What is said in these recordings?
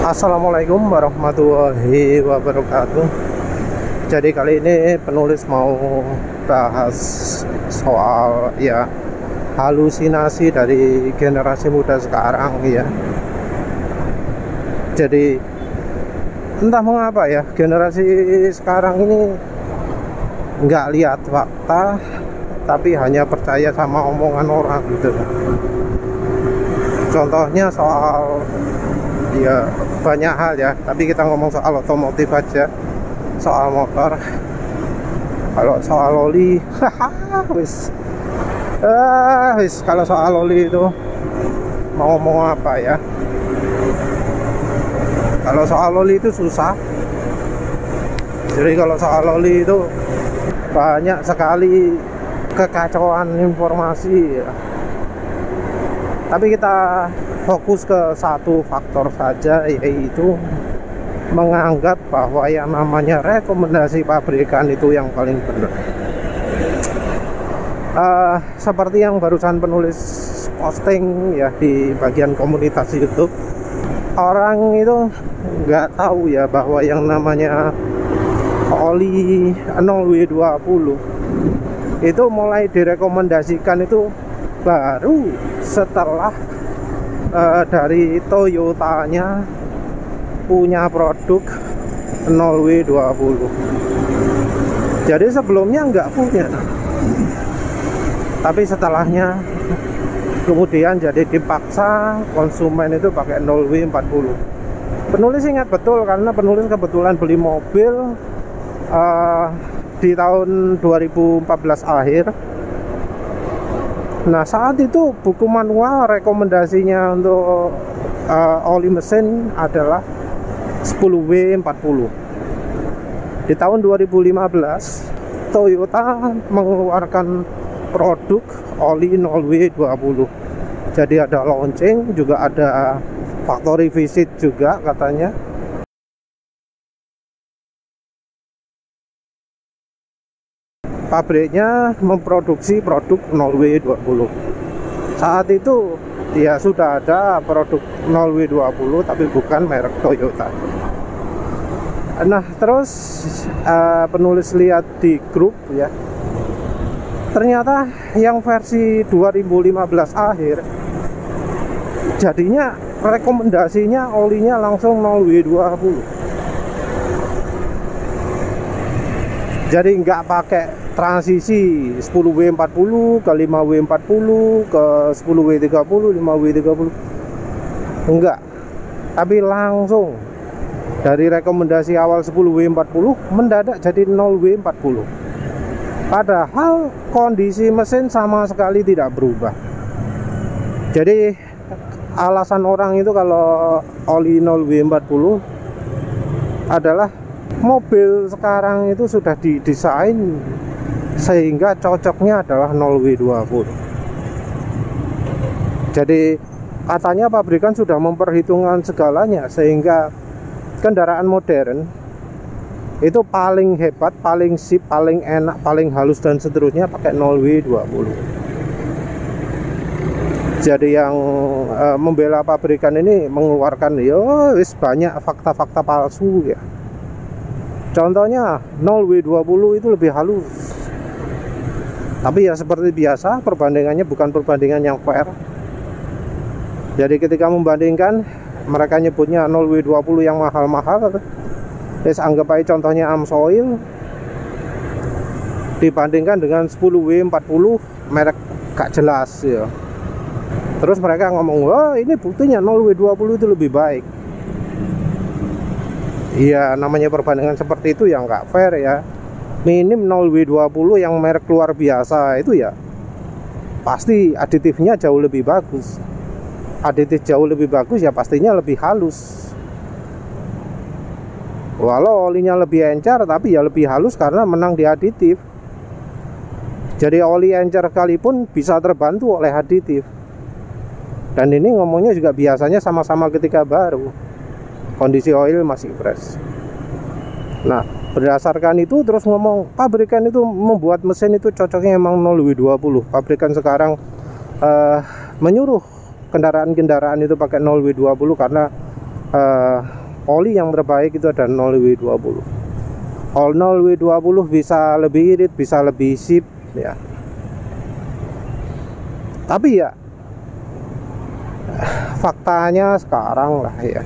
Assalamualaikum warahmatullahi wabarakatuh. Jadi kali ini penulis mau bahas soal halusinasi dari generasi muda sekarang ya. Jadi entah mengapa ya generasi sekarang ini nggak lihat fakta, tapi hanya percaya sama omongan orang gitu. Contohnya soal banyak hal ya, tapi kita ngomong soal otomotif aja, soal motor. Kalau soal oli kalau soal oli itu mau ngomong apa ya, kalau soal oli itu susah. Jadi kalau soal oli itu banyak sekali kekacauan informasi ya. Tapi kita fokus ke satu faktor saja, yaitu menganggap bahwa yang namanya rekomendasi pabrikan itu yang paling benar. Seperti yang barusan penulis posting ya di bagian komunitas YouTube, orang itu nggak tahu ya bahwa yang namanya oli 0W20 itu mulai direkomendasikan itu baru setelah dari Toyotanya punya produk 0W20. Jadi sebelumnya nggak punya, tapi setelahnya kemudian jadi dipaksa konsumen itu pakai 0W40. Penulis ingat betul karena penulis kebetulan beli mobil di tahun 2014 akhir. Nah saat itu buku manual rekomendasinya untuk oli mesin adalah 10W40. Di tahun 2015 Toyota mengeluarkan produk oli 0W20. Jadi ada launching, juga ada factory visit juga katanya. Pabriknya memproduksi produk 0W20. Saat itu ya sudah ada produk 0W20 tapi bukan merek Toyota. Nah terus penulis lihat di grup ya, ternyata yang versi 2015 akhir jadinya rekomendasinya olinya langsung 0W20. Jadi nggak pakai transisi 10W40 ke 5W40 ke 10W30 5W30, enggak, tapi langsung dari rekomendasi awal 10W40 mendadak jadi 0W40. Padahal kondisi mesin sama sekali tidak berubah. Jadi alasan orang itu kalau oli 0W40 adalah mobil sekarang itu sudah didesain sehingga cocoknya adalah 0W20. Jadi katanya pabrikan sudah memperhitungkan segalanya sehingga kendaraan modern itu paling hebat, paling sip, paling enak, paling halus dan seterusnya pakai 0W20. Jadi yang membela pabrikan ini mengeluarkan banyak fakta-fakta palsu ya. Contohnya 0W20 itu lebih halus. Tapi ya seperti biasa perbandingannya bukan perbandingan yang fair. Jadi ketika membandingkan, mereka nyebutnya 0W20 yang mahal-mahal. Terus anggap aja contohnya Amsoil dibandingkan dengan 10W40 merek gak jelas ya. Terus mereka ngomong, wah ini buktinya 0W20 itu lebih baik. Iya, namanya perbandingan seperti itu yang nggak fair ya. Minim 0W20 yang merek luar biasa itu ya pasti aditifnya jauh lebih bagus. Aditif jauh lebih bagus ya pastinya lebih halus. Walau olinya lebih encer tapi ya lebih halus karena menang di aditif. Jadi oli encer sekalipun bisa terbantu oleh aditif. Dan ini ngomongnya juga biasanya sama-sama ketika baru, kondisi oil masih fresh. Nah berdasarkan itu terus ngomong pabrikan itu membuat mesin itu cocoknya emang 0W20. Pabrikan sekarang menyuruh kendaraan-kendaraan itu pakai 0W20 karena oli yang terbaik itu ada 0W20. 0W20 bisa lebih irit, bisa lebih sip ya. Tapi ya faktanya sekarang lah ya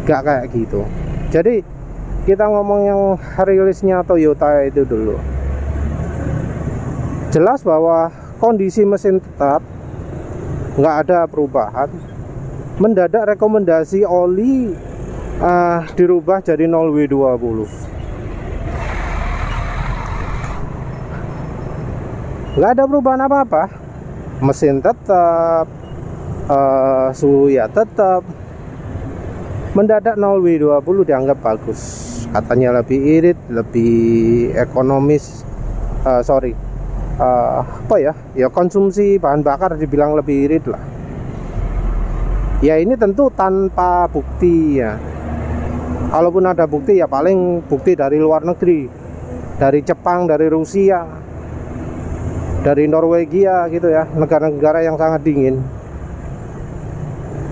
gak kayak gitu. Jadi kita ngomong yang rilisnya Toyota itu dulu. Jelas bahwa kondisi mesin tetap, nggak ada perubahan. Mendadak rekomendasi oli dirubah jadi 0W20. Nggak ada perubahan apa-apa. Mesin tetap, suhu ya tetap. Mendadak 0W20 dianggap bagus. Katanya lebih irit, lebih ekonomis. Apa ya? Ya konsumsi bahan bakar dibilang lebih irit lah. Ya ini tentu tanpa bukti ya. Kalaupun ada bukti ya paling bukti dari luar negeri, dari Jepang, dari Rusia, dari Norwegia gitu ya, negara-negara yang sangat dingin.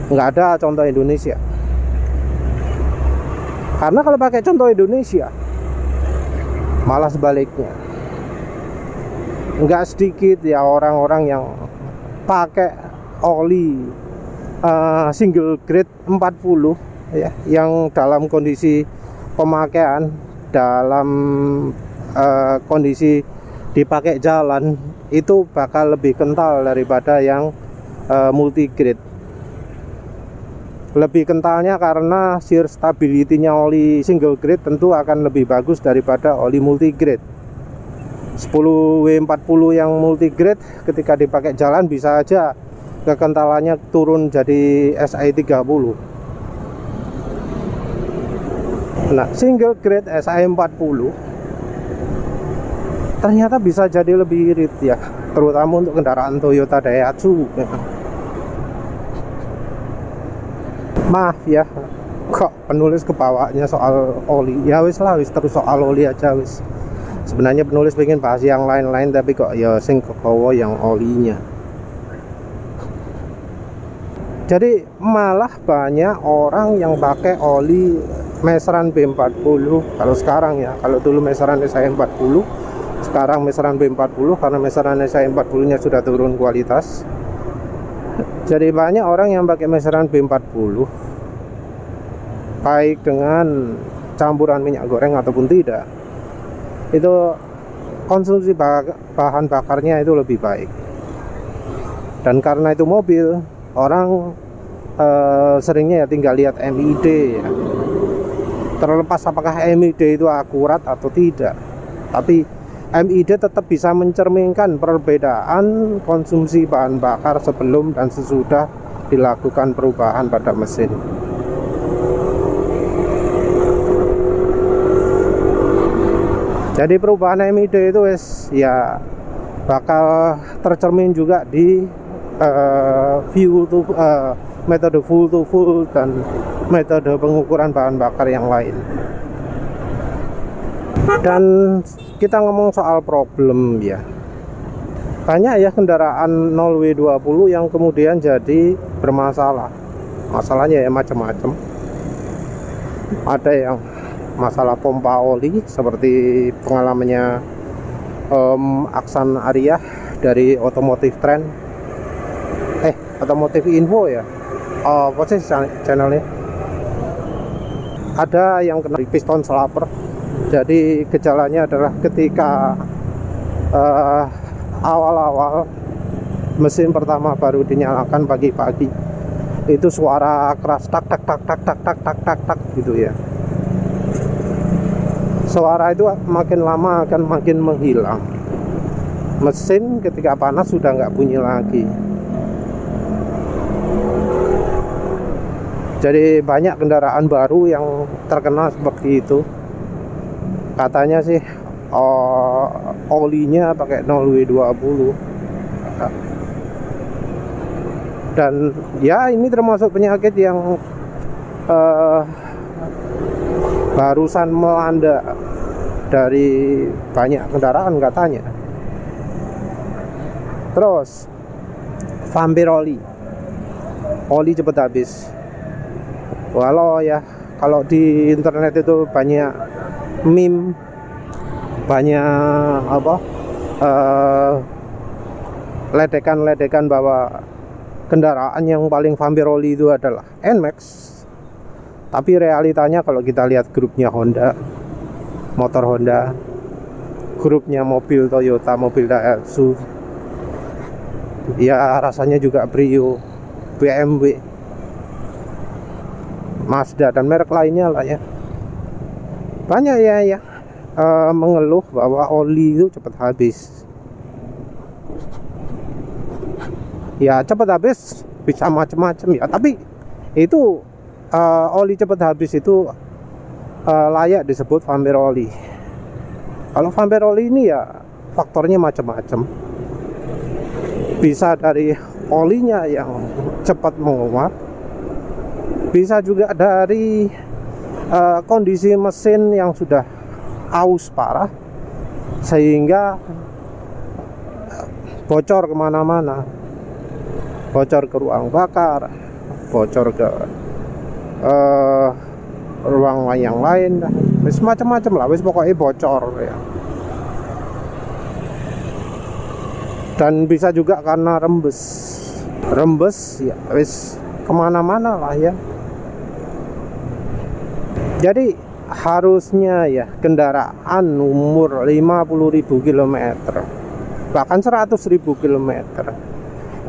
Nggak ada contoh Indonesia. Karena kalau pakai contoh Indonesia, malah sebaliknya. Nggak sedikit ya orang-orang yang pakai oli single grade 40 ya, yang dalam kondisi pemakaian, dalam kondisi dipakai jalan itu bakal lebih kental daripada yang multi grade. Lebih kentalnya karena shear stability-nya oli single grade tentu akan lebih bagus daripada oli multi grade. 10W40 yang multi grade ketika dipakai jalan bisa aja kekentalannya turun jadi SI30. Nah, single grade SI40 ternyata bisa jadi lebih irit ya, terutama untuk kendaraan Toyota Daihatsu. Maaf ya, kok penulis kebawanya soal oli. Ya wis lah, wis terus soal oli aja wis. Sebenarnya penulis pengen bahas yang lain-lain, tapi kok ya sing kebawa yang olinya. Jadi malah banyak orang yang pakai oli meseran B40 kalau sekarang ya. Kalau dulu meseran SI40, sekarang meseran B40 karena meseran SI40 nya sudah turun kualitas. Jadi banyak orang yang pakai meseran B40 baik dengan campuran minyak goreng ataupun tidak, itu konsumsi bahan bakarnya itu lebih baik. Dan karena itu mobil, orang seringnya ya tinggal lihat MID ya. Terlepas apakah MID itu akurat atau tidak, tapi MID tetap bisa mencerminkan perbedaan konsumsi bahan bakar sebelum dan sesudah dilakukan perubahan pada mesin. Jadi perubahan MID itu ya bakal tercermin juga di metode full to full dan metode pengukuran bahan bakar yang lain. Dan kita ngomong soal problem ya, banyak ya kendaraan 0W20 yang kemudian jadi bermasalah. Masalahnya ya macam-macam. Ada yang masalah pompa oli seperti pengalamannya Aksan Arya dari Otomotif Trend, Otomotif Info ya, apa sih channelnya. Ada yang kena piston slapper. Jadi gejalanya adalah ketika awal-awal mesin pertama baru dinyalakan pagi-pagi, itu suara keras tak tak tak tak tak tak tak tak tak gitu ya. Suara itu makin lama akan makin menghilang. Mesin ketika panas sudah nggak bunyi lagi. Jadi banyak kendaraan baru yang terkena seperti itu. Katanya sih olinya pakai 0W20. Dan ya ini termasuk penyakit yang barusan melanda dari banyak kendaraan katanya. Terus vampir oli cepat habis. Walau ya, kalau di internet itu banyak meme, banyak apa ledekan-ledekan bahwa kendaraan yang paling vampiroli itu adalah NMAX. Tapi realitanya kalau kita lihat grupnya Honda, motor Honda, grupnya mobil Toyota, mobil Daihatsu, ya rasanya juga Brio, BMW, Mazda dan merek lainnya lah ya. Banyak ya mengeluh bahwa oli itu cepat habis. Ya cepat habis bisa macam-macam ya, tapi itu oli cepat habis itu layak disebut vampiroli. Kalau vampiroli ini ya faktornya macam-macam. Bisa dari olinya yang cepat menguap, bisa juga dari kondisi mesin yang sudah aus parah sehingga bocor kemana-mana, bocor ke ruang bakar, bocor ke ruang yang lain, wis macam-macam lah, wis pokoknya bocor ya. Dan bisa juga karena rembes ya, wis kemana-mana lah ya. Jadi harusnya ya kendaraan umur 50.000 km bahkan 100.000 km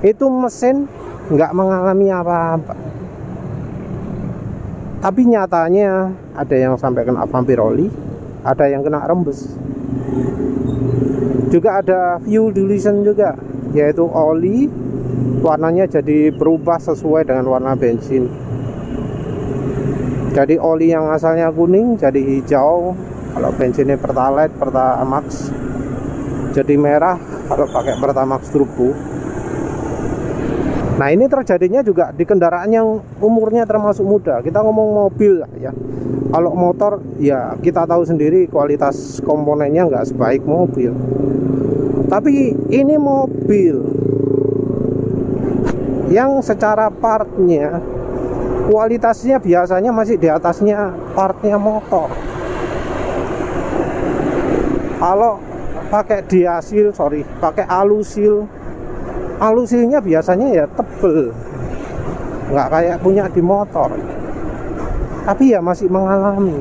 itu mesin nggak mengalami apa-apa. Tapi nyatanya ada yang sampai kena vampiroli, ada yang kena rembes. Juga ada fuel dilution juga, yaitu oli warnanya jadi berubah sesuai dengan warna bensin. Jadi oli yang asalnya kuning jadi hijau kalau bensinnya Pertalite, Pertamax, jadi merah kalau pakai Pertamax Turbo. Nah ini terjadinya juga di kendaraan yang umurnya termasuk muda. Kita ngomong mobil lah ya. Kalau motor ya kita tahu sendiri kualitas komponennya nggak sebaik mobil. Tapi ini mobil yang secara partnya kualitasnya biasanya masih di atasnya partnya motor. Kalau pakai diasil, pakai alusil, alusilnya biasanya ya tebel, nggak kayak punya di motor. Tapi ya masih mengalami.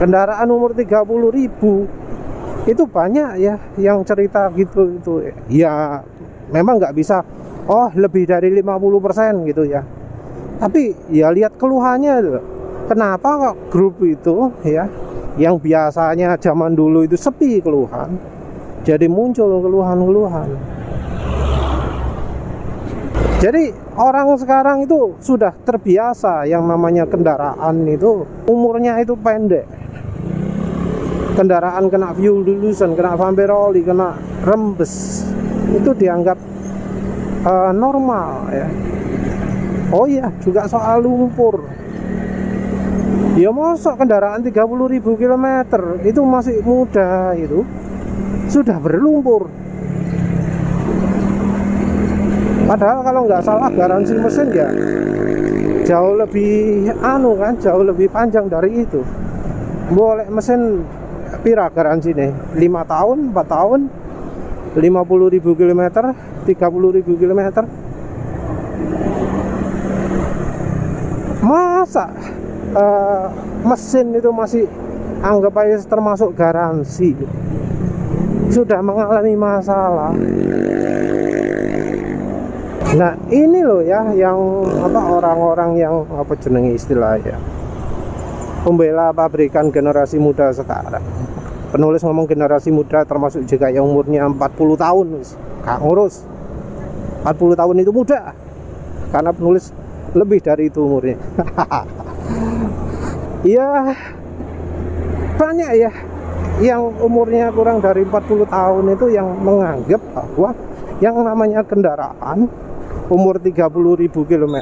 Kendaraan umur 30.000 itu banyak ya yang cerita gitu itu. Ya memang nggak bisa lebih dari 50% gitu ya. Tapi ya lihat keluhannya tuh. Kenapa kok grup itu ya yang biasanya zaman dulu itu sepi keluhan, jadi muncul keluhan-keluhan. Jadi orang sekarang itu sudah terbiasa yang namanya kendaraan itu umurnya itu pendek. Kendaraan kena fuel dilution, kena vampiroli, kena rembes, itu dianggap normal ya. Oh iya, juga soal lumpur. Ya mosok kendaraan 30.000 km itu masih muda itu sudah berlumpur. Padahal kalau nggak salah garansi mesin ya jauh lebih jauh lebih panjang dari itu. Boleh mesin pira garansi nih? 5 tahun, 4 tahun, 50.000 km, 30.000 km. Masa mesin itu masih anggap aja termasuk garansi, sudah mengalami masalah. Nah ini loh ya yang orang-orang yang jenenge istilahnya pembela pabrikan generasi muda sekarang. Penulis ngomong generasi muda termasuk juga yang umurnya 40 tahun gak ngurus. 40 tahun itu muda karena penulis lebih dari itu umurnya. Ya banyak ya yang umurnya kurang dari 40 tahun itu yang menganggap bahwa yang namanya kendaraan umur 30.000 km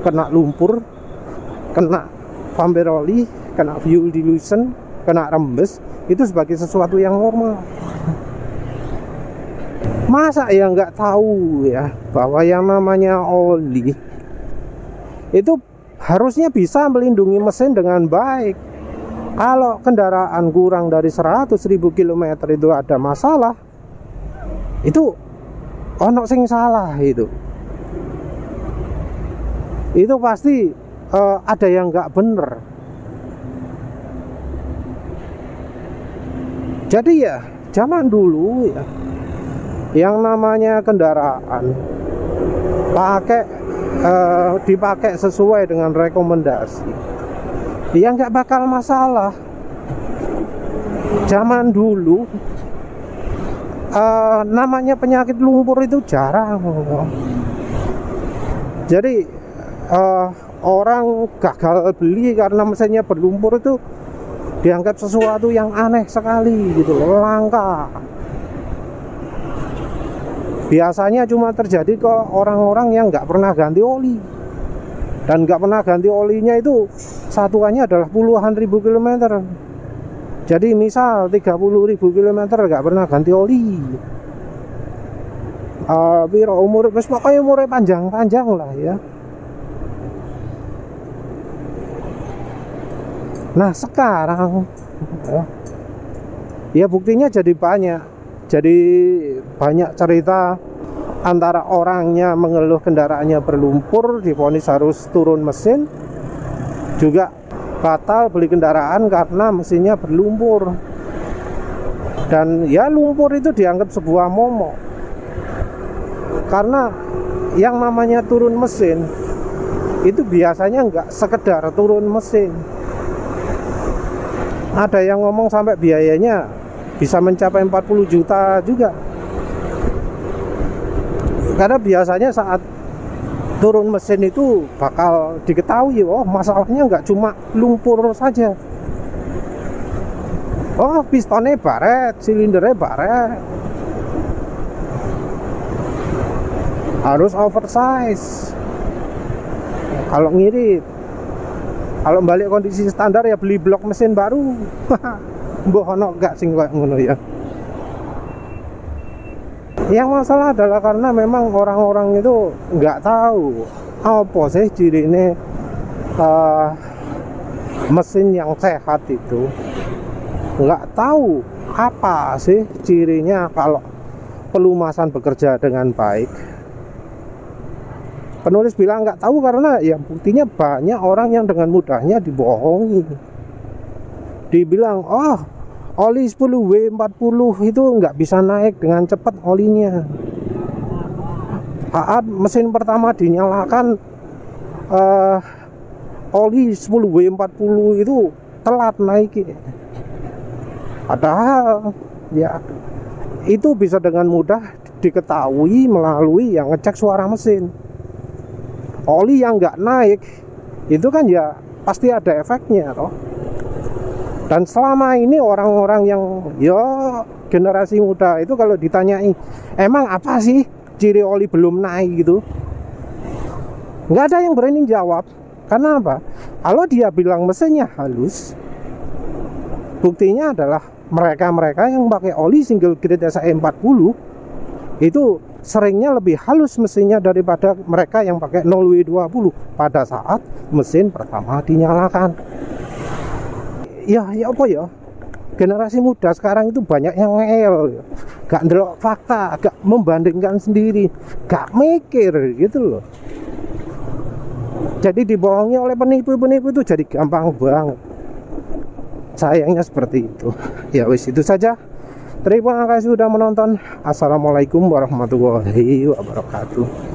kena lumpur, kena vampiroli, kena fuel dilution, kena rembes itu sebagai sesuatu yang normal. Masa ya nggak tahu ya bahwa yang namanya oli itu harusnya bisa melindungi mesin dengan baik. Kalau kendaraan kurang dari 100.000 km itu ada masalah, itu ono sing salah itu pasti ada yang nggak bener. Jadi ya zaman dulu ya, yang namanya kendaraan dipakai sesuai dengan rekomendasi, ya nggak bakal masalah. Zaman dulu namanya penyakit lumpur itu jarang. Jadi orang gagal beli karena mesinnya berlumpur itu dianggap sesuatu yang aneh sekali gitu loh, langka. Biasanya cuma terjadi ke orang-orang yang nggak pernah ganti oli, dan nggak pernah ganti olinya itu satuannya adalah puluhan ribu kilometer. Jadi misal 30.000 kilometer nggak pernah ganti oli, pokoknya umurnya panjang-panjang lah ya. Nah sekarang ya buktinya jadi banyak cerita antara orangnya mengeluh kendaraannya berlumpur, divonis harus turun mesin, juga batal beli kendaraan karena mesinnya berlumpur. Dan ya lumpur itu dianggap sebuah momok, karena yang namanya turun mesin itu biasanya nggak sekedar turun mesin. Ada yang ngomong sampai biayanya bisa mencapai 40 juta juga. Karena biasanya saat turun mesin itu bakal diketahui, oh masalahnya nggak cuma lumpur saja. Oh pistonnya baret, silindernya baret, harus oversize kalau ngirit. Kalau balik kondisi standar ya beli blok mesin baru. Mbok ono gak sing koyo ngono ya. Yang masalah adalah karena memang orang-orang itu nggak tahu apa sih ciri ini mesin yang sehat itu. Nggak tahu apa sih cirinya kalau pelumasan bekerja dengan baik. Penulis bilang nggak tahu karena ya buktinya banyak orang yang dengan mudahnya dibohongi. Dibilang, oh oli 10W40 itu nggak bisa naik dengan cepat olinya. Saat mesin pertama dinyalakan, oli 10W40 itu telat naik. Padahal ya itu bisa dengan mudah diketahui melalui yang ngecek suara mesin. Oli yang nggak naik itu kan ya pasti ada efeknya toh. Dan selama ini orang-orang yang generasi muda itu kalau ditanyai emang apa sih ciri oli belum naik gitu, nggak ada yang berani jawab. Karena apa? Kalau dia bilang mesinnya halus, buktinya adalah mereka yang pakai oli single grade SE40 itu seringnya lebih halus mesinnya daripada mereka yang pakai 0W20 pada saat mesin pertama dinyalakan. Ya apa ya, generasi muda sekarang itu banyak yang ngeyel, gak ndelok fakta, gak membandingkan sendiri, gak mikir gitu loh. Jadi dibohongi oleh penipu-penipu itu jadi gampang banget. Sayangnya seperti itu. Ya wis, itu saja. Terima kasih sudah menonton. Assalamualaikum warahmatullahi wabarakatuh.